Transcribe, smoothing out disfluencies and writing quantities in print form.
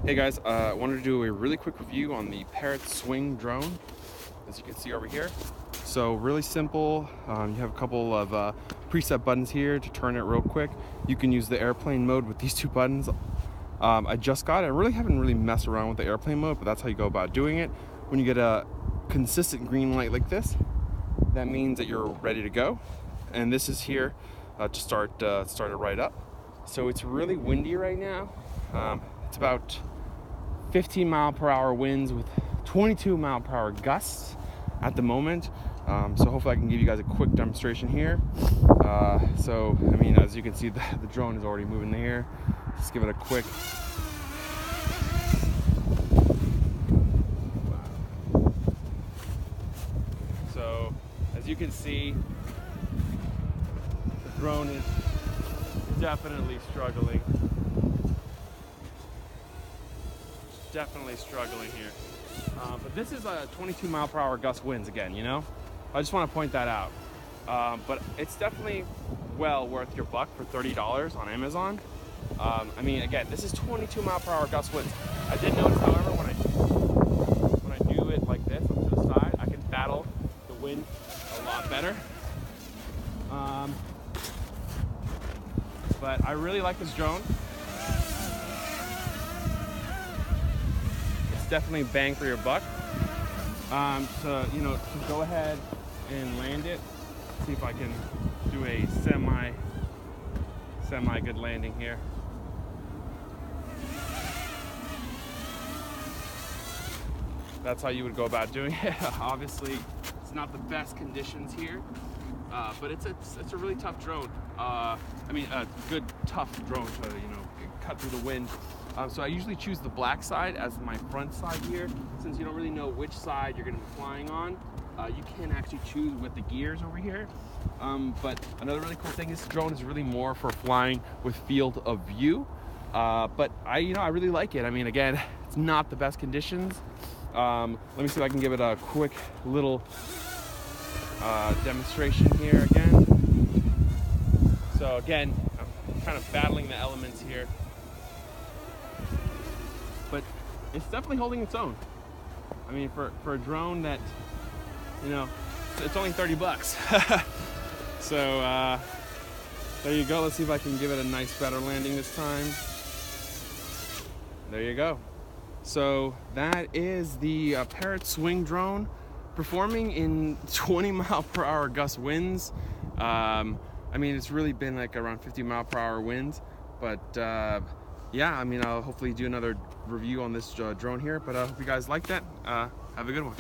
Hey guys, I wanted to do a really quick review on the Parrot swing drone, as you can see over here. So really simple. You have a couple of preset buttons here to turn it real quick. You can use the airplane mode with these two buttons. I just got it. I really haven't messed around with the airplane mode, but that's how you go about doing it. When you get a consistent green light like this, that means that you're ready to go. And this is here to start it right up. So it's really windy right now. It's about 15-mile-per-hour winds with 22-mile-per-hour gusts at the moment. So hopefully I can give you guys a quick demonstration here. So I mean, as you can see, the drone is already moving here. Just give it a quick. So as you can see, the drone is definitely struggling. Definitely struggling here. But this is a 22-mile-per-hour gust winds again, you know? I just want to point that out. But it's definitely well worth your buck for $30 on Amazon. I mean, again, this is 22-mile-per-hour gust winds. I did notice, however, when I do it like this up to the side, I can battle the wind a lot better. But I really like this drone. It's definitely bang for your buck. So you know, to go ahead and land it. See if I can do a semi good landing here. That's how you would go about doing it. Obviously, it's not the best conditions here, but it's a really tough drone. I mean, a good tough drone to cut through the wind. So I usually choose the black side as my front side here, since you don't really know which side you're going to be flying on. You can actually choose with the gears over here. But another really cool thing is this drone is really more for flying with field of view. But I really like it. I mean, again, it's not the best conditions. Let me see if I can give it a quick little demonstration here again. So again, I'm kind of battling the elements here, but it's definitely holding its own. I mean, for a drone that, it's only 30 bucks. So there you go. Let's see if I can give it a nice better landing this time. There you go. So that is the Parrot swing drone performing in 20-mile-per-hour gust winds. I mean, it's really been like around 50-mile-per-hour winds, but yeah, I mean, I'll hopefully do another review on this drone here, but I hope you guys like that. Have a good one.